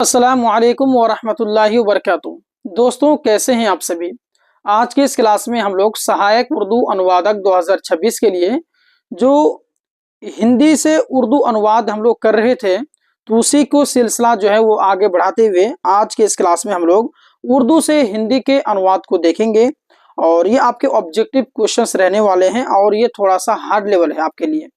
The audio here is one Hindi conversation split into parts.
अस्सलामुअलैकुम वरहमतुल्लाहि वबरकातुहू। दोस्तों, कैसे हैं आप सभी। आज के इस क्लास में हम लोग सहायक उर्दू अनुवादक 2026 के लिए जो हिंदी से उर्दू अनुवाद हम लोग कर रहे थे, तो उसी को सिलसिला जो है वो आगे बढ़ाते हुए आज के इस क्लास में हम लोग उर्दू से हिंदी के अनुवाद को देखेंगे। और ये आपके ऑब्जेक्टिव क्वेश्चंस रहने वाले हैं और ये थोड़ा सा हार्ड लेवल है आपके लिए।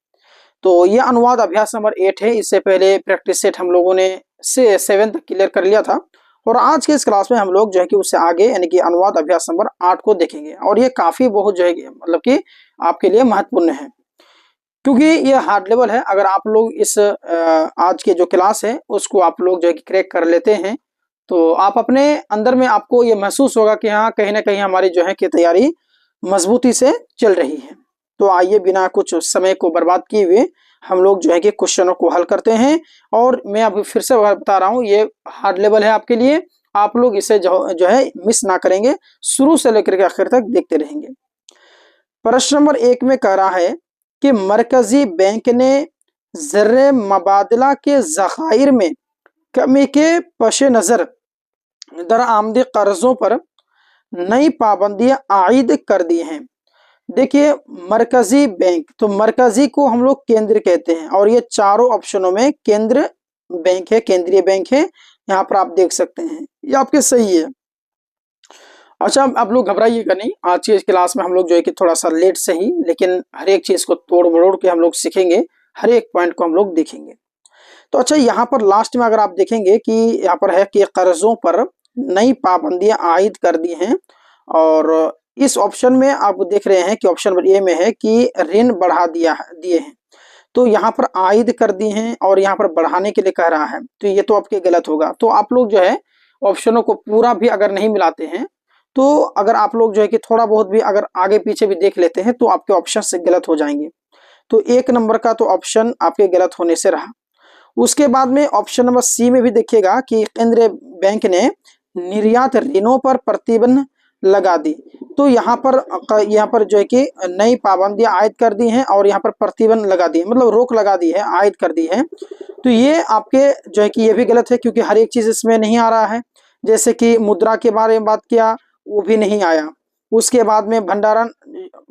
तो ये अनुवाद अभ्यास नंबर 8 है। इससे पहले प्रैक्टिस सेट हम लोगों ने से 7 तक क्लियर कर लिया था और आज के इस क्लास में हम लोग जो है कि उससे आगे यानी कि अनुवाद अभ्यास नंबर 8 को देखेंगे। और ये काफी बहुत जो है मतलब कि आपके लिए महत्वपूर्ण है, क्योंकि ये हार्ड लेवल है। अगर आप लोग इस आज के जो क्लास है उसको आप लोग जो है कि क्रैक कर लेते हैं तो आप अपने अंदर में आपको ये महसूस होगा कि हाँ, कहीं ना कहीं हमारी जो है कि तैयारी मजबूती से चल रही है। तो आइए बिना कुछ समय को बर्बाद किए हुए हम लोग जो है कि क्वेश्चनों को हल करते हैं। और मैं अभी फिर से बता रहा हूँ, ये हार्ड लेवल है आपके लिए। आप लोग इसे जो है मिस ना करेंगे, शुरू से लेकर के आखिर तक देखते रहेंगे। प्रश्न नंबर 1 में कह रहा है कि मरकजी बैंक ने ज़र मबादला के ज़खायर में कमी के पेश नज़र दरआमदी कर्जों पर नई पाबंदियां आयद कर दी हैं। देखिए, मरकजी बैंक, तो मरकजी को हम लोग केंद्र कहते हैं और ये चारों ऑप्शनों में केंद्र बैंक है, केंद्रीय बैंक है। यहाँ पर आप देख सकते हैं, ये आपके सही है। अच्छा, आप लोग घबराइएगा नहीं। आज की क्लास में हम लोग जो है कि थोड़ा सा लेट से ही, लेकिन हर एक चीज को तोड़ मरोड़ के हम लोग सीखेंगे, हर एक पॉइंट को हम लोग देखेंगे। तो अच्छा, यहाँ पर लास्ट में अगर आप देखेंगे कि यहाँ पर है कि कर्जों पर नई पाबंदियां आयद कर दी हैं। और इस ऑप्शन में आप देख रहे हैं कि ऑप्शन नंबर ए में है कि ऋण बढ़ा दिए हैं। तो यहाँ पर आयद कर दी हैं और यहाँ पर बढ़ाने के लिए कह रहा है, तो ये तो आपके गलत होगा। तो आप लोग जो है ऑप्शनों को पूरा भी अगर नहीं मिलाते हैं, तो अगर आप लोग जो है कि थोड़ा बहुत भी अगर आगे पीछे भी देख लेते हैं तो आपके ऑप्शन से गलत हो जाएंगे। तो 1 नंबर का तो ऑप्शन आपके गलत होने से रहा। उसके बाद में ऑप्शन नंबर सी में भी देखिएगा कि केंद्रीय बैंक ने निर्यात ऋणों पर प्रतिबंध लगा दी। तो यहाँ पर जो है कि नई पाबंदियां आयद कर दी हैं और यहाँ पर प्रतिबंध लगा दी है, मतलब रोक लगा दी है, आयद कर दी है। तो ये आपके जो है कि ये भी गलत है, क्योंकि हर एक चीज इसमें नहीं आ रहा है। जैसे कि मुद्रा के बारे में बात किया, वो भी नहीं आया। उसके बाद में भंडारण,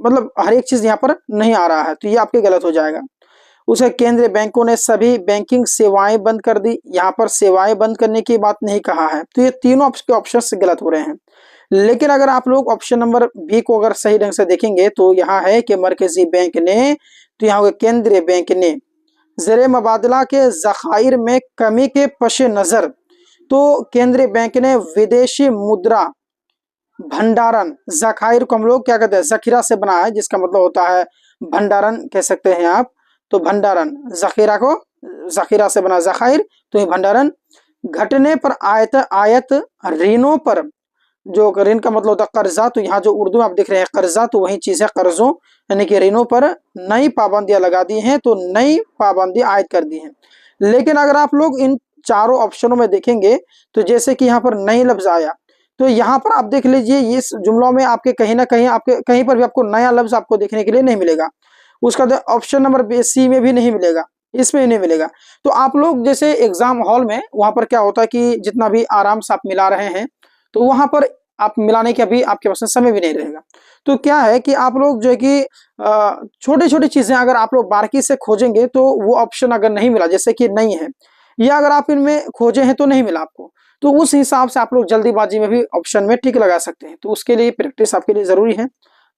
मतलब हर एक चीज यहाँ पर नहीं आ रहा है, तो ये आपके गलत हो जाएगा। उसे केंद्रीय बैंकों ने सभी बैंकिंग सेवाएं बंद कर दी, यहाँ पर सेवाएं बंद करने की बात नहीं कहा है। तो ये तीनों आपके ऑप्शन गलत हो रहे हैं। लेकिन अगर आप लोग ऑप्शन नंबर बी को अगर सही ढंग से देखेंगे तो यहाँ है कि मरकजी बैंक ने, तो यहाँ केंद्रीय बैंक ने ज़र मबादला के ज़खायर में कमी के पेश नज़र, तो केंद्रीय बैंक ने विदेशी मुद्रा भंडारण, ज़खायर को हम लोग क्या कहते हैं, जखीरा से बना है, जिसका मतलब होता है भंडारण कह सकते हैं आप। तो भंडारण, जखीरा को जखीरा से बना ज़खायर, तो ये भंडारण घटने पर आयत ऋणों पर, जो ऋण का मतलब होता है कर्जा, तो यहाँ जो उर्दू में आप देख रहे हैं कर्जा, तो वही चीज है कर्जों, यानी कि ऋणों पर नई पाबंदियां लगा दी हैं, तो नई पाबंदियां आयद कर दी हैं। लेकिन अगर आप लोग इन चारों ऑप्शनों में देखेंगे तो जैसे कि यहाँ पर नई लफ्ज आया, तो यहाँ पर आप देख लीजिए इस जुमलों में आपके कहीं ना कहीं आपके कहीं पर भी आपको नया लफ्ज आपको देखने के लिए नहीं मिलेगा। उसका ऑप्शन नंबर सी में भी नहीं मिलेगा, इसमें नहीं मिलेगा। तो आप लोग जैसे एग्जाम हॉल में, वहां पर क्या होता है कि जितना भी आराम से आप मिला रहे हैं, तो वहां पर आप मिलाने के अभी आपके पास समय भी नहीं रहेगा। तो क्या है कि आप लोग जो है कि छोटी छोटी चीजें अगर आप लोग बारीकी से खोजेंगे तो वो ऑप्शन अगर नहीं मिला, जैसे कि नहीं है, या अगर आप इनमें खोजे हैं तो नहीं मिला आपको, तो उस हिसाब से आप लोग जल्दीबाजी में भी ऑप्शन में टिक लगा सकते हैं। तो उसके लिए प्रैक्टिस आपके लिए जरूरी है,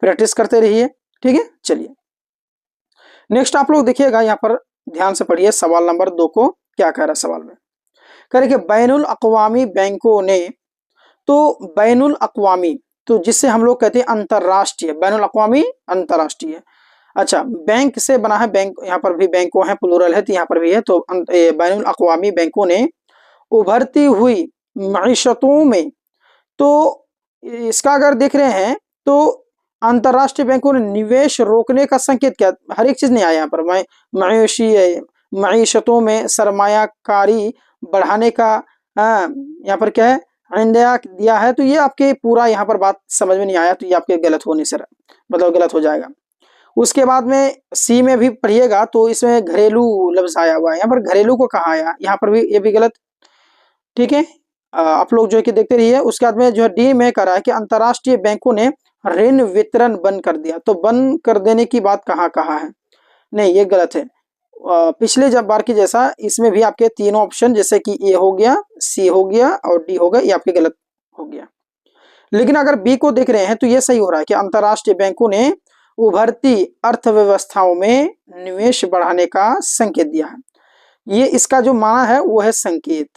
प्रैक्टिस करते रहिए, ठीक है। चलिए नेक्स्ट आप लोग देखिएगा, यहाँ पर ध्यान से पढ़िए सवाल नंबर 2 को क्या कह रहा है। सवाल में कह रहे कि बैनुल अक़वामी बैंकों ने, तो बैनुल अक़वामी, तो जिससे हम लोग कहते हैं अंतरराष्ट्रीय, बैनुल अक़वामी अंतरराष्ट्रीय। अच्छा, बैंक से बना है, बैंक यहाँ पर भी बैंकों है, प्लूरल है, तो यहाँ पर भी है। तो बैनुल अक़वामी बैंकों ने उभरती हुई मईशतों में, तो इसका अगर देख रहे हैं तो अंतरराष्ट्रीय बैंकों ने निवेश रोकने का संकेत किया। हर एक चीज नहीं आया यहाँ पर, मईशतों में सरमायाकारी बढ़ाने का यहाँ पर क्या है, इंडिया दिया है। तो ये आपके पूरा यहाँ पर बात समझ में नहीं आया, तो ये आपके गलत होने से मतलब गलत हो जाएगा। उसके बाद में सी में भी पढ़िएगा तो इसमें घरेलू लफ्ज आया हुआ है, यहाँ पर घरेलू को कहा आया, यहाँ पर भी ये भी गलत। ठीक है, आप लोग जो है कि देखते रहिए। उसके बाद में जो है डी में कह रहा है कि अंतर्राष्ट्रीय बैंकों ने ऋण वितरण बंद कर दिया। तो बंद कर देने की बात कहाँ कहा है? नहीं, ये गलत है। पिछले जब बार की जैसा इसमें भी आपके तीनों ऑप्शन, जैसे कि ए हो गया, सी हो गया और डी हो गया, ये आपके गलत हो गया। लेकिन अगर बी को देख रहे हैं तो ये सही हो रहा है कि अंतर्राष्ट्रीय बैंकों ने उभरती अर्थव्यवस्थाओं में निवेश बढ़ाने का संकेत दिया है। ये इसका जो माना है वो है संकेत।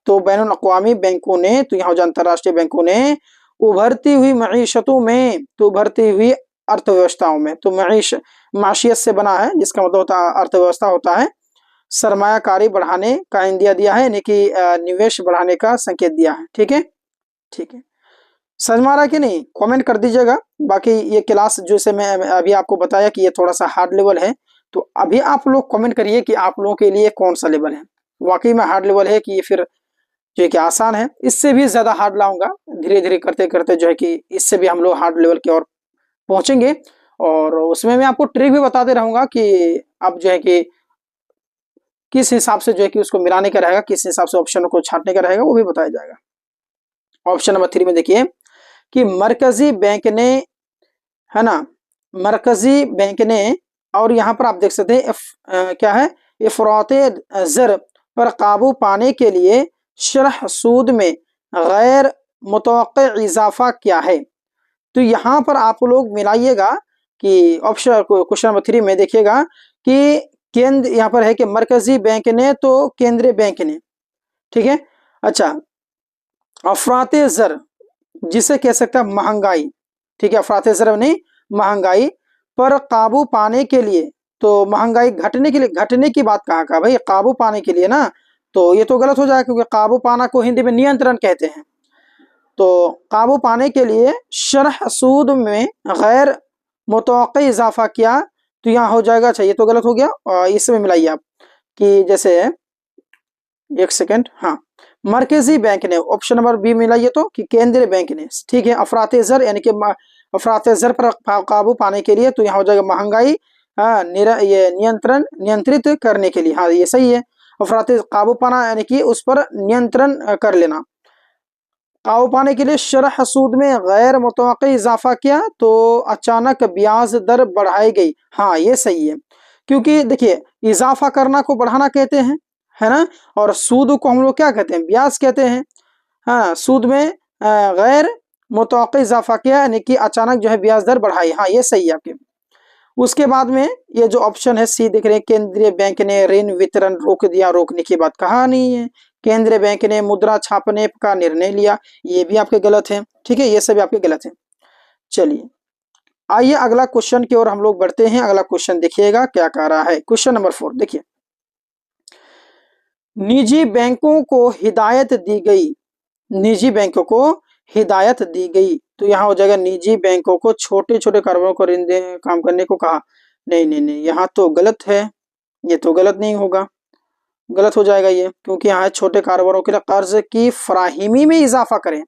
तो बैनुल अक़वामी बैंकों ने, तो यहाँ जो अंतर्राष्ट्रीय बैंकों ने उभरती हुई मईशतों में, तो उभरती हुई अर्थव्यवस्थाओं में, तो माशियत से बना है, जिसका मतलब होता है अर्थव्यवस्था होता है, सरमायाकारी बढ़ाने का इंदिया दिया है, यानी कि निवेश बढ़ाने का संकेत दिया है। ठीक है, ठीक है, समझ में आ रहा है कि नहीं? कमेंट कर दीजिएगा। बाकी ये क्लास जैसे मैं अभी आपको बताया कि ये थोड़ा सा हार्ड लेवल है, तो अभी आप लोग कमेंट करिए कि आप लोगों के लिए कौन सा लेवल है, वाकई में हार्ड लेवल है कि ये फिर जो है कि आसान है। इससे भी ज्यादा हार्ड लाऊंगा, धीरे धीरे करते करते जो है कि इससे भी हम लोग हार्ड लेवल की ओर पहुंचेंगे। और उसमें मैं आपको ट्रिक भी बताते रहूंगा कि अब जो है कि किस हिसाब से जो है कि उसको मिलाने का रहेगा, किस हिसाब से ऑप्शन को छांटने का रहेगा, वो भी बताया जाएगा। ऑप्शन नंबर 3 में देखिए कि मरकजी बैंक ने, है ना, मरकजी बैंक ने, और यहाँ पर आप देख सकते हैं क्या है, इफराते ज़र पर काबू पाने के लिए शरह सूद में गैर मुतवक्किअ इजाफा क्या है? तो यहाँ पर आप लोग मिलाइएगा कि ऑप्शन क्वेश्चन नंबर 3 में देखिएगा कि केंद्र, यहाँ पर है कि मरकजी बैंक ने, तो केंद्रीय बैंक ने, ठीक है। अच्छा, अफराते ज़र जिसे कह सकता है महंगाई, ठीक है, अफराते ज़र नहीं, महंगाई पर काबू पाने के लिए, तो महंगाई घटने के लिए, घटने की बात कहाँ का भाई, काबू पाने के लिए ना, तो ये तो गलत हो जाएगा क्योंकि काबू पाना को हिंदी में नियंत्रण कहते हैं। तो काबू पाने के लिए शरह सूद में गैर मुतवक्किअ इजाफा किया, तो यहाँ हो जाएगा, अच्छा ये तो गलत हो गया। और इसमें मिलाइए आप कि जैसे, एक सेकेंड, हाँ, मरकजी बैंक ने, ऑप्शन नंबर बी मिलाइए तो कि केंद्रीय बैंक ने, ठीक है, अफराते ज़र यानी कि अफराते ज़र पर काबू पाने के लिए, तो यहाँ हो जाएगा महंगाई, हाँ, ये नियंत्रित करने के लिए, हाँ ये सही है। अफराते काबू पाना यानी कि उस पर नियंत्रण कर लेना। काबू पाने के लिए शरह सूद में गैर मुतवक्किअ इजाफा किया, तो अचानक ब्याज दर बढ़ाई गई, हाँ ये सही है। क्योंकि देखिए इजाफा करना को बढ़ाना कहते हैं, है ना, और सूद को हम लोग क्या कहते हैं, ब्याज कहते हैं। हाँ, सूद में गैर मुतवक्किअ इजाफा किया यानी कि अचानक जो है ब्याज दर बढ़ाई, हाँ ये सही है आपके। उसके बाद में ये जो ऑप्शन है सी दिख रहे हैं, केंद्रीय बैंक ने ऋण वितरण रोक दिया, रोकने की बात कहा नहीं है। केंद्रीय बैंक ने मुद्रा छापने का निर्णय लिया, ये भी आपके गलत है। ठीक है, ये सभी आपके गलत है। चलिए आइए अगला क्वेश्चन की ओर हम लोग बढ़ते हैं। अगला क्वेश्चन देखिएगा क्या कह रहा है। क्वेश्चन नंबर 4 देखिए, निजी बैंकों को हिदायत दी गई, निजी बैंकों को हिदायत दी गई, तो यहाँ हो जाएगा निजी बैंकों को छोटे छोटे कारोबारों को ऋण दे काम करने को कहा। नहीं नहीं नहीं, यहाँ तो गलत है, ये तो गलत नहीं होगा, गलत हो जाएगा ये, क्योंकि यहाँ छोटे कारोबारों के लिए कर्ज की फराहिमी में इजाफा करें,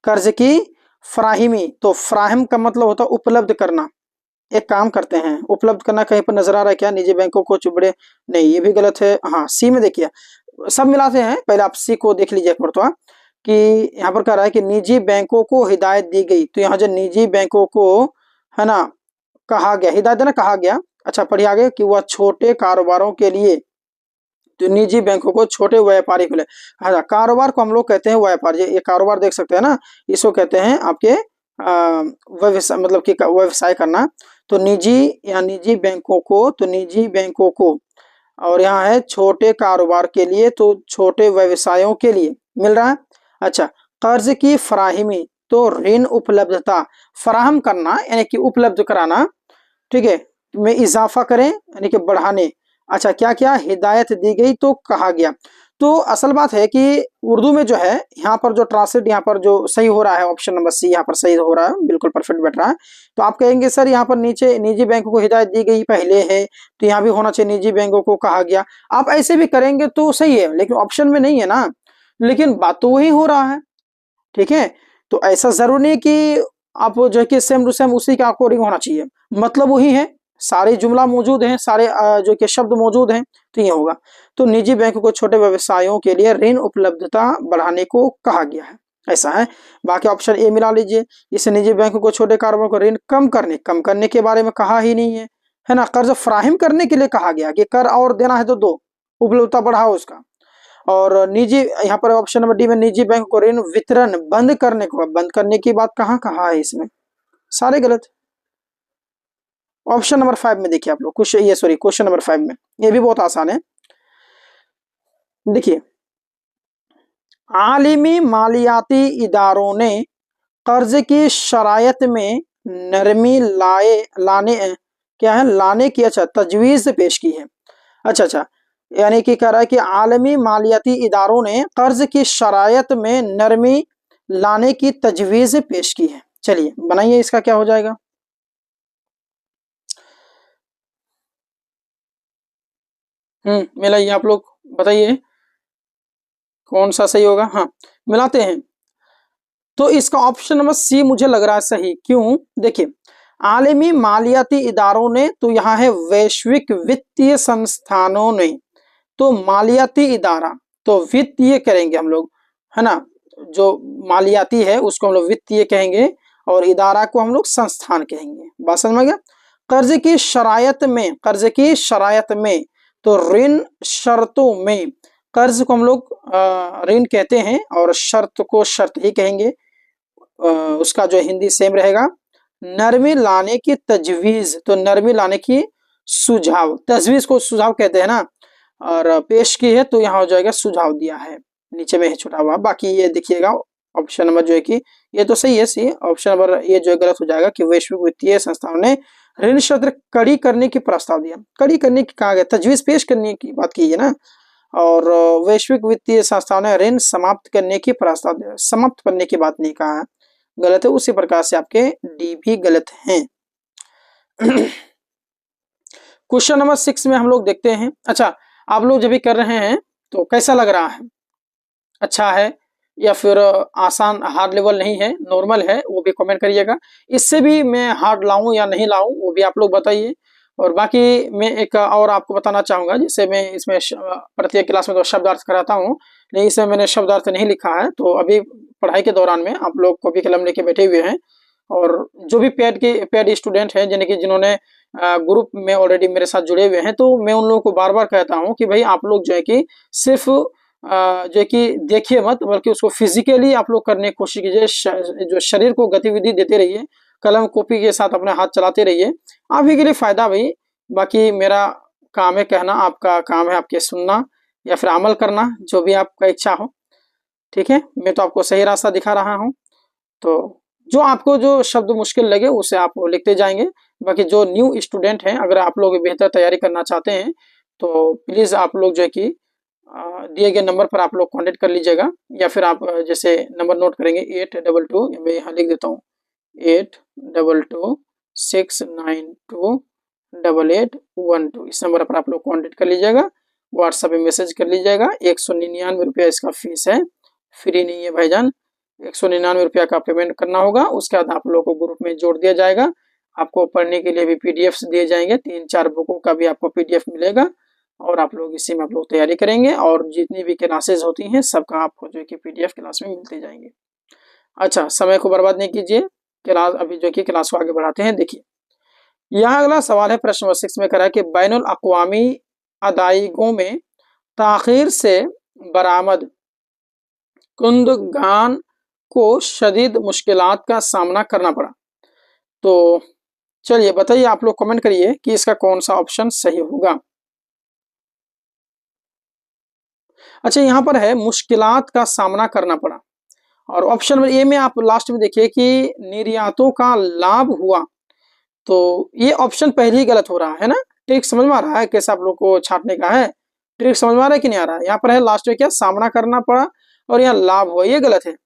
कर्ज की फराहिमी, तो फराहम का मतलब होता है उपलब्ध करना। एक काम करते हैं, उपलब्ध करना कहीं पर नजर आ रहा है क्या, निजी बैंकों को चुबड़े, नहीं ये भी गलत है। हाँ, सी में देखिए, सब मिलाते हैं, पहले आप सी को देख लीजिए एक मरतबा कि यहाँ पर कह रहा है कि निजी बैंकों को हिदायत दी गई, तो यहाँ जो निजी बैंकों को, है ना, कहा गया, हिदायत देना कहा गया। अच्छा पढ़िए आगे कि वह छोटे कारोबारों के लिए, तो निजी बैंकों को छोटे व्यापारी के लिए, हाँ कारोबार को हम लोग कहते हैं व्यापार, ये कारोबार देख सकते हैं ना, इसको कहते हैं आपके व्यवसाय, मतलब कि व्यवसाय करना। तो निजी या निजी बैंकों को, तो निजी बैंकों को, और यहाँ है छोटे कारोबार के लिए, तो छोटे व्यवसायों के लिए मिल रहा है। अच्छा, कर्ज की फराहिमी, तो ऋण उपलब्धता, फराहम करना यानी कि उपलब्ध कराना, ठीक है, में इजाफा करें यानी कि बढ़ाने। अच्छा, क्या क्या हिदायत दी गई, तो कहा गया। तो असल बात है कि उर्दू में जो है यहाँ पर जो ट्रांसलेट यहाँ पर जो सही हो रहा है, ऑप्शन नंबर सी यहाँ पर सही हो रहा है, बिल्कुल परफेक्ट बैठ रहा है। तो आप कहेंगे सर यहाँ पर नीचे निजी बैंकों को हिदायत दी गई पहले है, तो यहाँ भी होना चाहिए निजी बैंकों को कहा गया। आप ऐसे भी करेंगे तो सही है, लेकिन ऑप्शन में नहीं है ना, लेकिन बात तो वही हो रहा है। ठीक है, तो ऐसा जरूरी नहीं कि आप जो है कि सेम टू सेम उसी के अकॉर्डिंग होना चाहिए, मतलब वही है। सारे जुमला मौजूद हैं, सारे जो कि शब्द मौजूद हैं, तो ये होगा। तो निजी बैंक को छोटे व्यवसायों के लिए ऋण उपलब्धता बढ़ाने को कहा गया है, ऐसा है। बाकी ऑप्शन ए मिला लीजिए, इस निजी बैंक को छोटे कारोबार को ऋण कम करने के बारे में कहा ही नहीं है ना। कर्ज फ्राहम करने के लिए कहा गया कि कर और देना है तो दो, उपलब्धता बढ़ाओ उसका। और निजी, यहाँ पर ऑप्शन नंबर डी में निजी बैंक को ऋण वितरण बंद करने की बात कहाँ कहा है इसमें, सारे गलत। ऑप्शन नंबर 5 में देखिए आप लोग, क्वेश्चन नंबर 5 में, ये भी बहुत आसान है। देखिए, आलिमी मालियाती इदारों ने कर्ज की शरायत में नरमी लाने की अच्छा तजवीज पेश की है। अच्छा, यानी कि कह रहा है कि आलमी मालियाती इदारों ने कर्ज की शरायत में नरमी लाने की तजवीज पेश की है। चलिए बनाइए, इसका क्या हो जाएगा। मिलाइए, आप लोग बताइए कौन सा सही होगा। हाँ, मिलाते हैं। तो इसका ऑप्शन नंबर सी मुझे लग रहा है सही। क्यों? देखिए, आलमी मालियाती इदारों ने, तो यहाँ है वैश्विक वित्तीय संस्थानों ने, तो मालियाती इदारा तो वित्तीय करेंगे हम लोग, है ना। जो मालियाती है उसको हम लोग वित्तीय कहेंगे और इदारा को हम लोग संस्थान कहेंगे। बात समझ में गया। कर्ज की शरायत में तो ऋण शर्तों में, कर्ज को हम लोग ऋण कहते हैं और शर्त को शर्त ही कहेंगे, उसका जो हिंदी सेम रहेगा। नरमी लाने की तजवीज, तो नरमी लाने की सुझाव, तजवीज को सुझाव कहते हैं ना, और पेश की है तो यहाँ हो जाएगा सुझाव दिया है, नीचे में है छुटा हुआ। बाकी ये देखिएगा ऑप्शन नंबर जो है कि ये तो सही है, सी ऑप्शन नंबर ये जो है गलत हो जाएगा कि वैश्विक वित्तीय संस्थाओं ने ऋण शर्त कड़ी करने की प्रस्ताव दिया। कड़ी करने की कहा गया, तजवीज पेश करने की बात की है ना। और वैश्विक वित्तीय संस्थाओं ने ऋण समाप्त करने की प्रस्ताव दिया, समाप्त करने की बात नहीं कहा है, गलत है। उसी प्रकार से आपके डी भी गलत हैं। क्वेश्चन नंबर 6 में हम लोग देखते हैं। अच्छा, आप लोग जब भी कर रहे हैं तो कैसा लग रहा है, अच्छा है या फिर आसान, हार्ड लेवल नहीं है, नॉर्मल है, वो भी कमेंट करिएगा। इससे भी मैं हार्ड लाऊं या नहीं लाऊं वो भी आप लोग बताइए। और बाकी मैं एक और आपको बताना चाहूंगा, जैसे मैं इसमें प्रत्येक क्लास में तो शब्दार्थ कराता हूँ, लेकिन इसमें मैंने शब्दार्थ नहीं लिखा है। तो अभी पढ़ाई के दौरान में आप लोग कॉपी कलम लेके बैठे हुए हैं, और जो भी पेड स्टूडेंट हैं जिन्होंने ग्रुप में ऑलरेडी मेरे साथ जुड़े हुए हैं, तो मैं उन लोगों को बार बार कहता हूं कि भाई आप लोग जो है कि सिर्फ जो है कि देखिए मत, बल्कि उसको फिजिकली आप लोग करने की कोशिश कीजिए। जो शरीर को गतिविधि देते रहिए, कलम कॉपी के साथ अपने हाथ चलाते रहिए, आप ही के लिए फायदा भाई। बाकी मेरा काम है कहना, आपका काम है आपके सुनना या फिर अमल करना, जो भी आपका इच्छा हो। ठीक है, मैं तो आपको सही रास्ता दिखा रहा हूँ। तो जो आपको जो शब्द मुश्किल लगे उसे आप लिखते जाएंगे। बाकी जो न्यू स्टूडेंट हैं, अगर आप लोग बेहतर तैयारी करना चाहते हैं तो प्लीज आप लोग जो है कि दिए गए नंबर पर आप लोग कांटेक्ट कर लीजिएगा, या फिर आप जैसे नंबर नोट करेंगे 822, मैं यहाँ लिख देता हूँ 8226928812, इस नंबर पर आप लोग कांटेक्ट कर लीजिएगा, व्हाट्सएप में मैसेज कर लीजिएगा। 199 रुपया इसका फीस है, फ्री नहीं है भाईजान, 199 रुपया का पेमेंट करना होगा। उसके बाद आप लोगों को ग्रुप में जोड़ दिया जाएगा। आपको पढ़ने के लिए भी पीडीएफ दिए जाएंगे, 3-4 बुकों का भी आपको पीडीएफ मिलेगा, और आप लोग इसी में आप लोग तैयारी करेंगे, और जितनी भी क्लासेज होती हैं सबका आपको जो है कि पीडीएफ क्लास में मिलते जाएंगे। अच्छा, समय को बर्बाद नहीं कीजिए, क्लास अभी जो कि क्लास को आगे बढ़ाते हैं। देखिए, यहाँ अगला सवाल है, प्रश्न नंबर 6 में कह रहा है कि बैनुल अक़वामी अदायगों में ताखीर से बरामद कुंदगान को शदीद मुश्किलात का सामना करना पड़ा। तो चलिए बताइए, आप लोग कमेंट करिए कि इसका कौन सा ऑप्शन सही होगा। अच्छा, यहाँ पर है मुश्किलात का सामना करना पड़ा, और ऑप्शन ए में आप लास्ट में देखिए कि निर्यातों का लाभ हुआ, तो ये ऑप्शन पहले ही गलत हो रहा है ना। ट्रिक समझ में आ रहा है कैसे आप लोग को छाटने का है, ट्रिक समझ में आ रहा है कि नहीं आ रहा है। यहाँ पर है लास्ट में क्या, सामना करना पड़ा, और यहाँ लाभ हुआ, ये गलत है।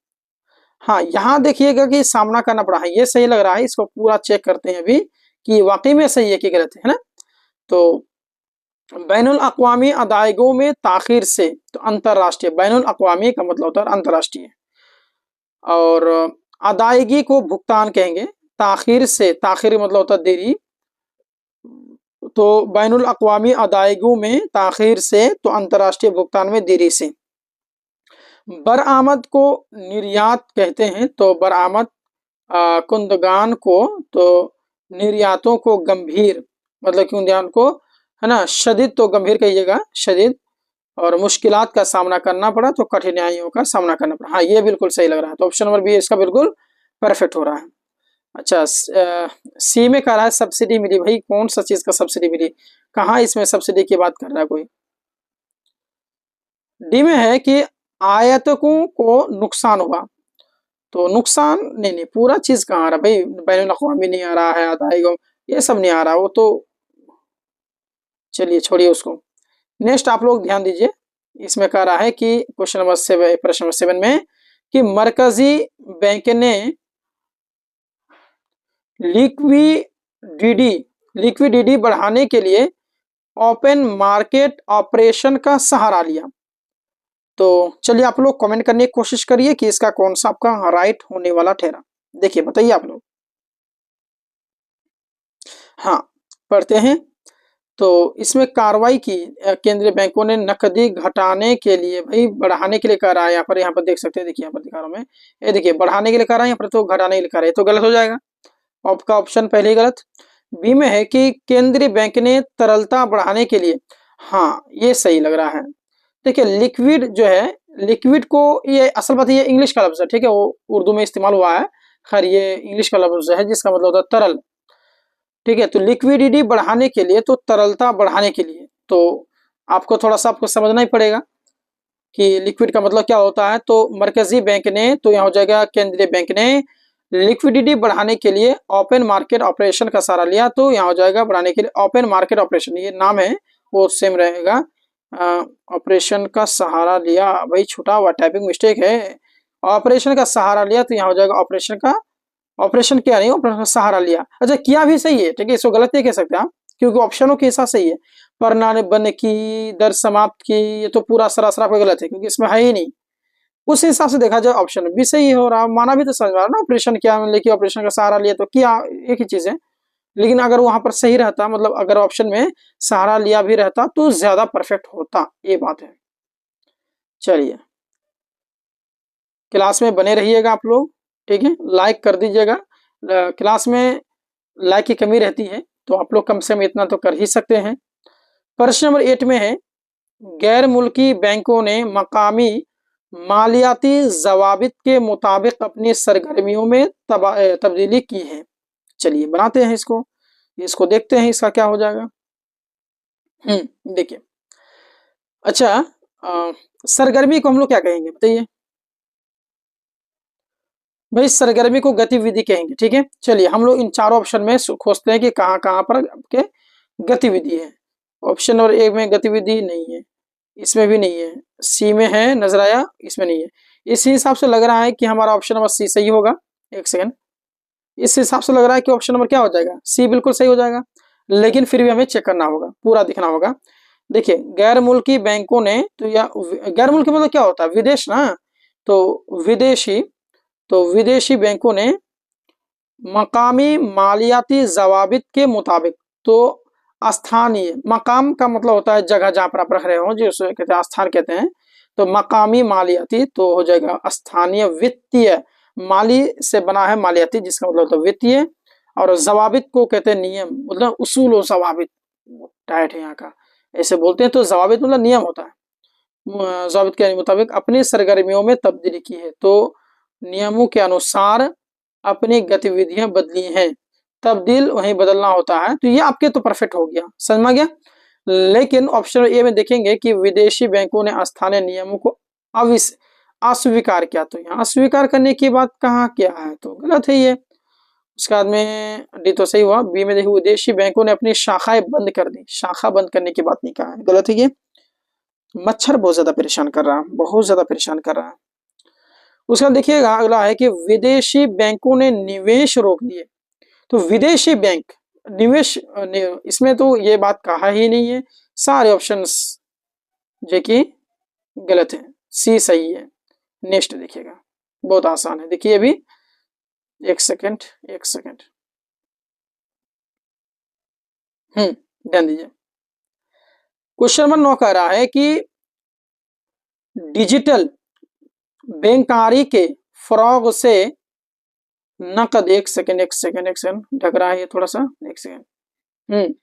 हाँ, यहाँ देखिएगा कि सामना करना पड़ा है, ये सही लग रहा है। इसको पूरा चेक करते हैं अभी कि वाकई में सही है कि गलत है ना। तो बैनुल अक़वामी अदायगों में ताखीर से, तो अंतरराष्ट्रीय, बैनुल अक़वामी का मतलब होता है अंतरराष्ट्रीय, और अदायगी को भुगतान कहेंगे। ताखीर से, ताखीर मतलब होता है देरी, तो बैनुल अक़वामी अदायगियों में ताख़ीर से, तो अंतर्राष्ट्रीय भुगतान में देरी से। बरआमद को निर्यात कहते हैं, तो बरआमद कुंदगान को, तो निर्यातों को गंभीर, मतलब कि उन को, है ना, शदीद तो गंभीर कहिएगा, शदीद, और मुश्किलात का सामना करना पड़ा तो कठिनाइयों का सामना करना पड़ा। हाँ, ये बिल्कुल सही लग रहा है, तो ऑप्शन नंबर बी इसका बिल्कुल परफेक्ट हो रहा है। अच्छा, सी में कह रहा है सब्सिडी मिली, भाई कौन सा चीज का सब्सिडी मिली, कहाँ इसमें सब्सिडी की बात कर रहा है कोई। डी में है कि आयातकों को नुकसान हुआ, तो नुकसान नहीं, नहीं पूरा चीज कहाँ आ रहा भाई, बैनुल अक़वामी नहीं आ रहा है, अदायगी ये सब नहीं आ रहा, वो तो चलिए छोड़िए उसको। नेक्स्ट आप लोग ध्यान दीजिए, इसमें कह रहा है कि क्वेश्चन नंबर 7, प्रश्न नंबर 7 में कि मरकजी बैंक ने लिक्विडिटी बढ़ाने के लिए ओपन मार्केट ऑपरेशन का सहारा लिया। तो चलिए आप लोग कमेंट करने की कोशिश करिए कि इसका कौन सा आपका राइट होने वाला ठहरा। देखिए बताइए आप लोग। हाँ, पढ़ते हैं। तो इसमें कार्रवाई की केंद्रीय बैंकों ने नकदी घटाने के लिए, भाई बढ़ाने के लिए कह रहा है यहाँ पर देख सकते हैं, देखिए यहाँ पर दिखा रहा हूँ मैं, ये देखिए बढ़ाने के लिए कह रहा है, यहाँ पर तो घटाने के लिए कह रहा है, तो गलत हो जाएगा, आपका ऑप्शन पहले ही गलत। बी में है कि केंद्रीय बैंक ने तरलता बढ़ाने के लिए, हाँ ये सही लग रहा है। देखिए लिक्विड जो है, लिक्विड को, ये असल बात ये इंग्लिश का लफ्ज है, ठीक है, वो उर्दू में इस्तेमाल हुआ है, खैर ये इंग्लिश का लफ्ज है जिसका मतलब होता है तरल, ठीक है। तो लिक्विडिटी बढ़ाने के लिए, तो तरलता बढ़ाने के लिए, तो आपको थोड़ा सा आपको समझना ही पड़ेगा कि लिक्विड का मतलब क्या होता है। तो मरकजी बैंक ने, तो यहाँ हो जाएगा केंद्रीय बैंक ने लिक्विडिटी बढ़ाने के लिए ओपन मार्केट ऑपरेशन का सहारा लिया, तो यहाँ हो जाएगा बढ़ाने के लिए ओपन मार्केट ऑपरेशन, ये नाम है वो सेम रहेगा, ऑपरेशन का सहारा लिया, भाई छूटा हुआ टाइपिंग मिस्टेक है, ऑपरेशन का सहारा लिया, तो यहाँ हो जाएगा ऑपरेशन का, ऑपरेशन किया नहीं, ऑपरेशन का सहारा लिया। अच्छा किया भी सही है, ठीक है, इसको गलत नहीं कह सकते आप, क्योंकि ऑप्शनों के हिसाब सही है, पर बन की, दर समाप्त की, ये तो पूरा सरासर आपका गलत है, क्योंकि इसमें है ही नहीं। उस हिसाब से देखा जाए ऑप्शन भी सही हो रहा, माना भी तो समझ में आ रहा ना, ऑपरेशन किया, लेकिन ऑपरेशन का सहारा लिया तो किया, एक ही चीज है। लेकिन अगर वहां पर सही रहता, मतलब अगर ऑप्शन में सहारा लिया भी रहता तो ज्यादा परफेक्ट होता, ये बात है। चलिए क्लास में बने रहिएगा आप लोग, ठीक है, लाइक कर दीजिएगा, क्लास में लाइक की कमी रहती है, तो आप लोग कम से कम इतना तो कर ही सकते हैं। प्रश्न नंबर 8 में है, गैर मुल्की बैंकों ने मकामी मालियाती जवाबित के मुताबिक अपनी सरगर्मियों में तब्दीली की है। चलिए बनाते हैं इसको, इसको देखते हैं इसका क्या हो जाएगा। देखिए, अच्छा सरगर्मी को हम लोग क्या कहेंगे बताइए भाई, सरगर्मी को गतिविधि कहेंगे, ठीक है। चलिए हम लोग इन चारों ऑप्शन में खोजते हैं कि कहाँ कहाँ पर आपके गतिविधि है। ऑप्शन नंबर 1 में गतिविधि नहीं है, इसमें भी नहीं है, सी में है, नजर आया, इसमें नहीं है। इस हिसाब से लग रहा है कि हमारा ऑप्शन नंबर सी सही होगा। एक सेकंड, इस हिसाब से लग रहा है कि ऑप्शन नंबर क्या हो जाएगा, सी बिल्कुल सही हो जाएगा, लेकिन फिर भी हमें चेक करना होगा, पूरा दिखना होगा। देखिए गैर मुल्की बैंकों ने, तो या गैर मुल्की मतलब क्या होता है, विदेश ना, तो विदेशी, तो विदेशी बैंकों ने मकामी मालियाती जवाबित के मुताबिक, तो स्थानीय, मकाम का मतलब होता है जगह जहां पर आप रख रहे हो, जिसे कहते हैं स्थान कहते हैं, तो मकामी मालियाती तो हो जाएगा स्थानीय वित्तीय, माली से बना है मालियाती जिसका मतलब होता है वित्तीय, और जवाबित को कहते हैं नियम, मतलब उसूल और जवाबित, टाइट है यहाँ का, ऐसे बोलते हैं, तो जवाबित मतलब नियम होता है, जवाबित के मुताबिक अपनी सरगर्मियों में तब्दीली की है, तो नियमों के अनुसार अपनी गतिविधियां बदली हैं, तब्दील वहीं बदलना होता है, तो ये आपके तो परफेक्ट हो गया, समझ में गया। लेकिन ऑप्शन ए में देखेंगे कि विदेशी बैंकों ने स्थानीय नियमों को अस्वीकार किया, तो यहाँ अस्वीकार करने की बात कहाँ किया है, तो गलत है ये। उसके बाद में डी तो सही हुआ। बी में देखिए विदेशी बैंकों ने अपनी शाखाएं बंद कर दी, शाखा बंद करने की बात नहीं कहा है, गलत है ये। मच्छर बहुत ज्यादा परेशान कर रहा है, बहुत ज्यादा परेशान कर रहा है। उसका देखिएगा अगला है कि विदेशी बैंकों ने निवेश रोक दिए, तो विदेशी बैंक निवेश, इसमें तो ये बात कहा ही नहीं है, सारे ऑप्शंस जो कि गलत है, सी सही है। नेक्स्ट देखिएगा, बहुत आसान है, देखिए अभी एक सेकंड, ध्यान दीजिए। क्वेश्चन नंबर 9 कह रहा है कि डिजिटल बैंककारी के फरोग से नकद, एक सेकेंड ढक रहा है ये थोड़ा सा, एक सेकेंड।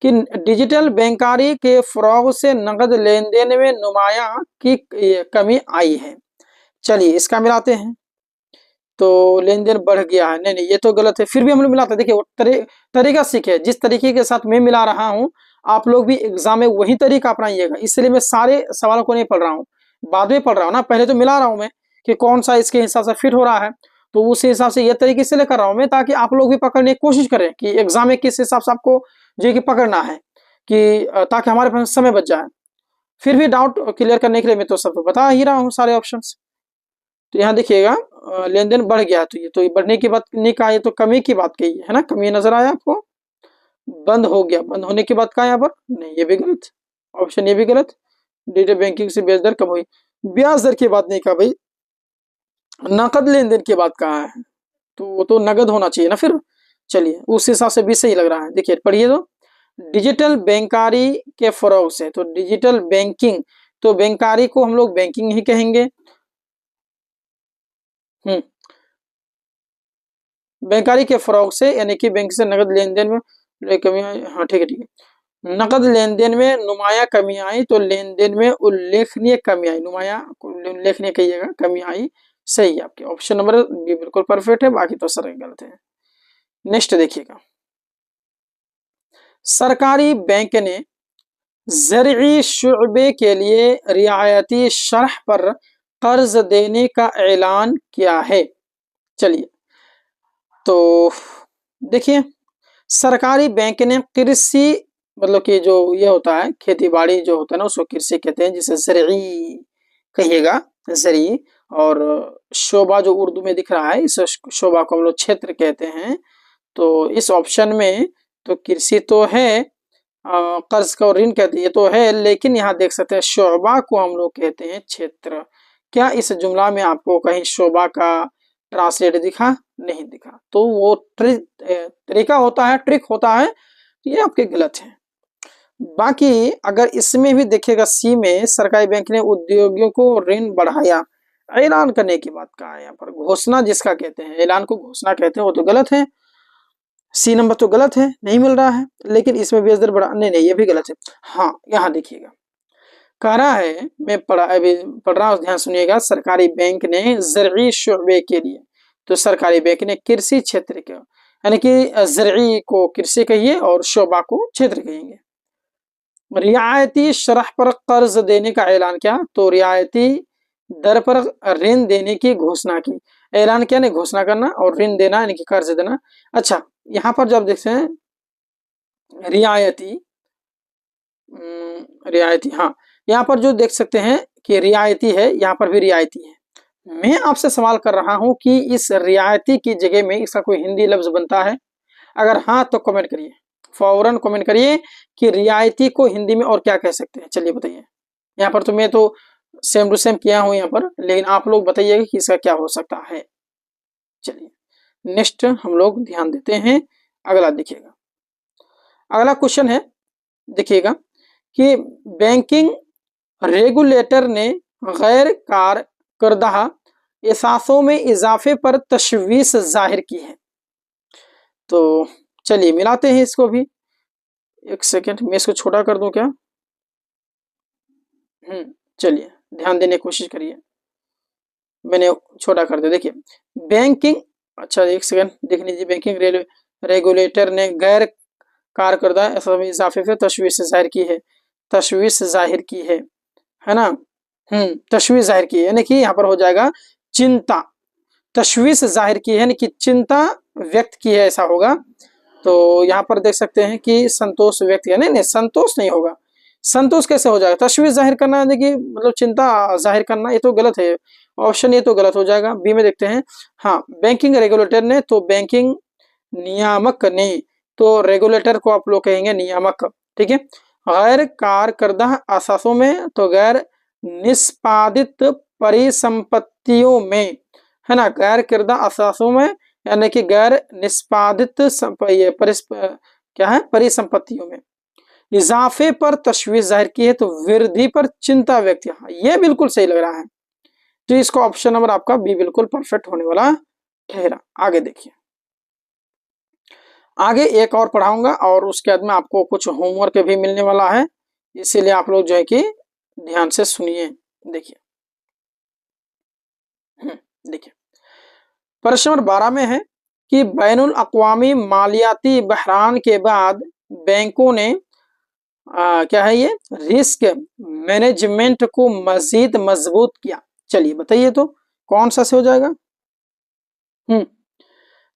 कि डिजिटल बैंककारी के फरोग से नकद लेन देन में नुमाया की कमी आई है। चलिए इसका मिलाते हैं। तो लेन देन बढ़ गया है, नहीं ये तो गलत है, फिर भी हम लोग मिलाते हैं। देखिए वो तरीका सीखे, जिस तरीके के साथ मैं मिला रहा हूं आप लोग भी एग्जाम में वही तरीका अपनाइएगा। इसलिए मैं सारे सवालों को नहीं पढ़ रहा हूँ, बाद में पढ़ रहा हूँ ना, पहले तो मिला रहा हूँ मैं कि कौन सा इसके हिसाब से फिट हो रहा है, तो उस हिसाब से ये तरीके से लेकर रहा हूँ मैं, ताकि आप लोग भी पकड़ने की कोशिश करें कि एग्जाम में किस हिसाब से आपको जो कि पकड़ना है, कि ताकि हमारे पास समय बच जाए। फिर भी डाउट क्लियर करने के लिए मैं तो सब बता ही रहा हूँ सारे ऑप्शन। तो यहाँ देखिएगा लेन देन बढ़ गया, तो ये बढ़ने की बात नहीं कहा, ये तो कमी की बात कही है ना, कमी नजर आया आपको। बंद हो गया, बंद होने की बात कहा यहाँ पर, नहीं ये भी गलत, ऑप्शन ये भी गलत। डिजिटल बैंकिंग से ब्याज दर कम हुई, ब्याज दर की बात नहीं कहा भाई, नकद लेन देन की बात कहा है, तो वो तो नगद होना चाहिए ना फिर। चलिए उस हिसाब से भी सही लग रहा है। देखिए पढ़िए तो, डिजिटल बैंकारी के फरोग से, तो डिजिटल बैंकिंग, तो बैंकारी को हम लोग बैंकिंग ही कहेंगे। बैंकारी के फरोग से, यानी कि बैंक से नगद लेन देन में कमी आई। हाँ ठीक है, नकद लेन देन में नुमाया कमी आई, तो लेन देन में उल्लेखनीय कमी आई, नुमाया उल्लेखनीय कहिएगा, कमी आई। सही है आपके ऑप्शन नंबर बी बिल्कुल परफेक्ट है, बाकी तो सारे गलत है। नेक्स्ट देखिएगा, सरकारी बैंक ने ज़रई शुअबे के लिए रियायती शरह पर कर्ज देने का ऐलान किया है। चलिए तो देखिए, सरकारी बैंक ने कृषि, मतलब कि जो ये होता है खेती बाड़ी जो होता है ना, उसको कृषि कहते हैं, जिसे ज़रई कहिएगा, ज़रई। और शोभा जो उर्दू में दिख रहा है, इस शोभा को हम लोग क्षेत्र कहते हैं। तो इस ऑप्शन में तो कृषि तो है, कर्ज का ऋण कहते हैं ये तो है, लेकिन यहाँ देख सकते हैं शोभा को हम लोग कहते हैं क्षेत्र। क्या इस जुमला में आपको कहीं शोभा का ट्रांसलेट दिखा? नहीं दिखा, तो वो तरीका होता है, ट्रिक होता है, ये आपके गलत है। बाकी अगर इसमें भी देखिएगा, सी में सरकारी बैंक ने उद्योगियों को ऋण बढ़ाया, ऐलान करने की बात कहा है यहाँ पर, घोषणा जिसका कहते हैं, ऐलान को घोषणा कहते हैं, वो तो गलत है। सी नंबर तो गलत है, नहीं मिल रहा है। लेकिन इसमें ब्याज दर बढ़ा, नहीं ये भी गलत है। हाँ यहाँ देखिएगा, कह रहा है, मैं अभी पढ़ रहा हूँ, ध्यान सुनिएगा, सरकारी बैंक ने ज़रई शुअबे के लिए, तो सरकारी बैंक ने कृषि क्षेत्र के, यानी कि ज़रई को कृषि कहिए और शोभा को क्षेत्र कहेंगे, रियायती शरह पर कर्ज देने का ऐलान किया, तो रियायती दर पर ऋण देने की घोषणा की। ऐलान किया नहीं, घोषणा करना, और ऋण देना यानी कि कर्ज देना। अच्छा यहाँ पर जब देखते हैं रियायती, रियायती, हाँ यहाँ पर जो देख सकते हैं कि रियायती है, यहाँ पर भी रियायती है। मैं आपसे सवाल कर रहा हूं कि इस रियायती की जगह में इसका कोई हिंदी लफ्ज बनता है? अगर हाँ तो कमेंट करिए, फौरन कमेंट करिए कि रियायती को हिंदी में और क्या कह सकते हैं। चलिए बताइए, यहाँ पर तो मैं तो सेम टू सेम किया हूं यहाँ पर, लेकिन आप लोग बताइएगा कि इसका क्या हो सकता है। चलिए नेक्स्ट हम लोग ध्यान देते हैं, अगला देखिएगा। अगला क्वेश्चन है, देखिएगा कि बैंकिंग रेगुलेटर ने गैर कारकर्दह एसासों में इजाफे पर तशवीश जाहिर की है। तो चलिए मिलाते हैं इसको भी, एक सेकेंड मैं इसको छोटा कर दूं क्या? चलिए ध्यान देने की कोशिश करिए, मैंने छोटा कर दिया। देखिए बैंकिंग, अच्छा एक सेकेंड देख लीजिए, बैंकिंग रेगुलेटर ने गैर कारकर्दा इजाफे पर तशवीश जाहिर की है, तशवीश जाहिर की है ना, तशवीश जाहिर की है, यानी कि यहाँ पर हो जाएगा चिंता, तशवीश जाहिर की है यानी कि चिंता व्यक्त की है, ऐसा होगा। तो यहाँ पर देख सकते हैं कि संतोष व्यक्त किया, नहीं संतोष नहीं होगा, संतोष कैसे हो जाएगा? तशवीश जाहिर करना यानी कि मतलब चिंता जाहिर करना, ये तो गलत है, ऑप्शन ये तो गलत हो जाएगा। बी में देखते हैं, हाँ बैंकिंग रेगुलेटर ने, तो बैंकिंग नियामक ने, तो रेगुलेटर को आप लोग कहेंगे नियामक, ठीक है। गैर कारकर्दा असासों में, तो गैर निष्पादित परिसंपत्तियों में, है ना, गैर किरदा असासों में, यानी कि गैर निष्पादित क्या है, परिसंपत्तियों में। इजाफे पर तशवीश जाहिर की है तो वृद्धि पर चिंता व्यक्त, ये बिल्कुल सही लग रहा है। तो इसको ऑप्शन नंबर आपका बी बिल्कुल परफेक्ट होने वाला ठहरा। आगे देखिए, आगे एक और पढ़ाऊंगा और उसके बाद में आपको कुछ होमवर्क भी मिलने वाला है, इसीलिए आप लोग जो है कि ध्यान से सुनिए। देखिए देखिए प्रश्न नंबर 12 में है कि बैनुल अक़वामी मालियाती बहरान के बाद बैंकों ने क्या है, ये रिस्क मैनेजमेंट को मजीद मजबूत किया। चलिए बताइए तो कौन सा से हो जाएगा।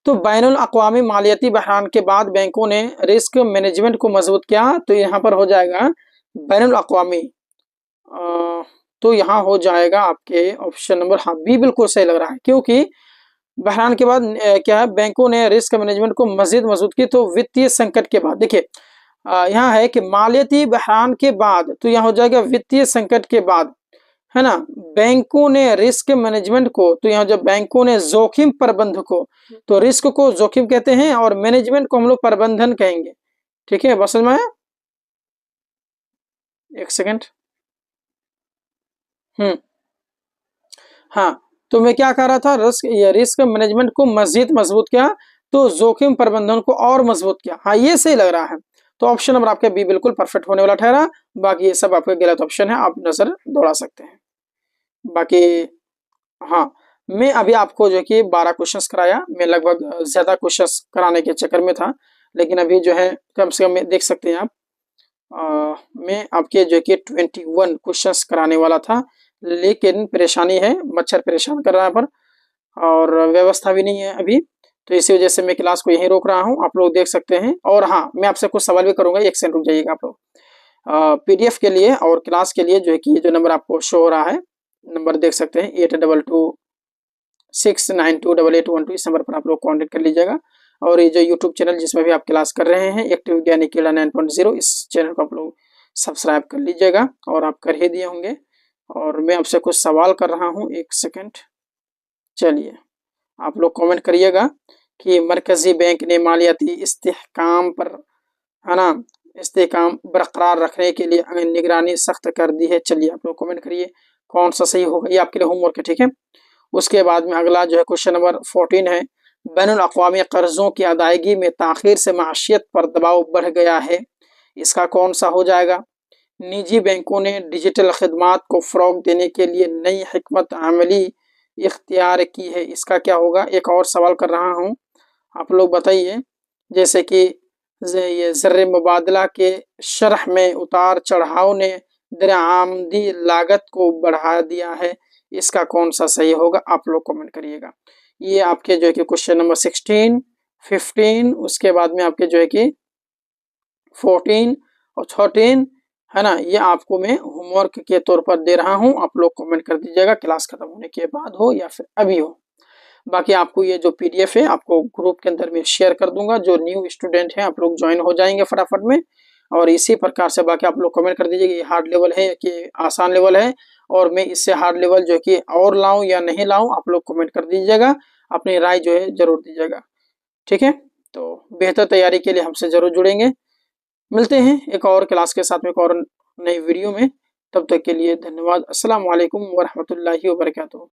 तो बैनुल अक़वामी मालियाती बहरान के बाद बैंकों ने रिस्क मैनेजमेंट को मजबूत किया, तो यहाँ पर हो जाएगा बैनुल अक़वामी। तो यहाँ हो जाएगा आपके ऑप्शन नंबर, हाँ बी बिल्कुल सही लग रहा है, क्योंकि बहरान के बाद क्या है, बैंकों ने रिस्क मैनेजमेंट को मजीद मजबूत की। तो वित्तीय संकट के बाद, देखिए यहाँ है कि मालियाती बहरान के बाद, तो यहाँ हो जाएगा वित्तीय संकट के बाद, है ना, बैंकों ने रिस्क मैनेजमेंट को, तो यहाँ जब बैंकों ने जोखिम प्रबंधन को, तो रिस्क को जोखिम कहते हैं और मैनेजमेंट को हम लोग प्रबंधन कहेंगे। ठीक है, बस में एक सेकंड। हाँ, तो मैं क्या कह रहा था, रिस्क मैनेजमेंट को मजीद मजबूत किया, तो जोखिम प्रबंधन को और मजबूत किया। हाँ ये सही लग रहा है, तो ऑप्शन नंबर आपका बी बिल्कुल परफेक्ट होने वाला ठहरा। बाकी ये सब आपका गलत ऑप्शन है, आप नजर दौड़ा सकते हैं। बाकी हाँ, मैं अभी आपको जो कि 12 क्वेश्चंस कराया, मैं लगभग ज्यादा क्वेश्चंस कराने के चक्कर में था, लेकिन अभी जो है कम से कम देख सकते हैं आप, मैं आपके जो कि 21 क्वेश्चंस कराने वाला था, लेकिन परेशानी है, मच्छर परेशान कर रहा है पर, और व्यवस्था भी नहीं है अभी, तो इसी वजह से मैं क्लास को यहीं रोक रहा हूं, आप लोग देख सकते हैं। और हाँ, मैं आपसे कुछ सवाल भी करूंगा, एक सेकंड रुक जाइएगा आप लोग। पीडीएफ के लिए और क्लास के लिए जो है कि ये जो नंबर आपको शो हो रहा है, नंबर देख सकते हैं 8226928812, इस नंबर पर आप लोग कॉन्टेक्ट कर लीजिएगा। और ये जो यूट्यूब चैनल जिसमें भी आप क्लास कर रहे हैं, एक्टिव विज्ञानी कीड़ा 9.0, इस चैनल को आप लोग सब्सक्राइब कर लीजिएगा, और आप कर ही दिए होंगे। और मैं आपसे कुछ सवाल कर रहा हूँ, एक सेकंड। चलिए आप लोग कमेंट करिएगा कि मरकजी बैंक ने मालियाती इस्तेहकाम पर, है ना, इस्तेहकाम बरकरार रखने के लिए निगरानी सख्त कर दी है। चलिए आप लोग कमेंट करिए कौन सा सही होगा, ये आपके लिए होमवर्क है, ठीक है। उसके बाद में अगला जो है क्वेश्चन नंबर 14 है, बैनुल अक़वामी कर्जों की अदायगी में ताखीर से माशियत पर दबाव बढ़ गया है, इसका कौन सा हो जाएगा। निजी बैंकों ने डिजिटल खिदमात को फ़रोग़ देने के लिए नई हिकमत अमली इख्तियार की है, इसका क्या होगा। एक और सवाल कर रहा हूँ, आप लोग बताइए, जैसे कि ये ज़र मुबादला के शरह में उतार चढ़ाव ने दरआमदी लागत को बढ़ा दिया है, इसका कौन सा सही होगा, आप लोग कमेंट करिएगा। ये आपके जो है कि क्वेश्चन नंबर 16, 15, उसके बाद में आपके जो है कि 14 और 13, है ना, ये आपको मैं होमवर्क के तौर पर दे रहा हूँ, आप लोग कमेंट कर दीजिएगा, क्लास खत्म होने के बाद हो या फिर अभी हो। बाकी आपको ये जो पीडीएफ है आपको ग्रुप के अंदर में शेयर कर दूंगा, जो न्यू स्टूडेंट हैं आप लोग ज्वाइन हो जाएंगे फटाफट में। और इसी प्रकार से बाकी आप लोग कमेंट कर दीजिएगा ये हार्ड लेवल है कि आसान लेवल है, और मैं इससे हार्ड लेवल जो कि और लाऊं या नहीं लाऊं, आप लोग कमेंट कर दीजिएगा, अपनी राय जो है जरूर दीजिएगा, ठीक है। तो बेहतर तैयारी के लिए हमसे जरूर जुड़ेंगे, मिलते हैं एक और क्लास के साथ में, एक और नई वीडियो में। तब तक के लिए धन्यवाद। अस्सलाम वालेकुम वरहमतुल्लाहि वबरकातुहू।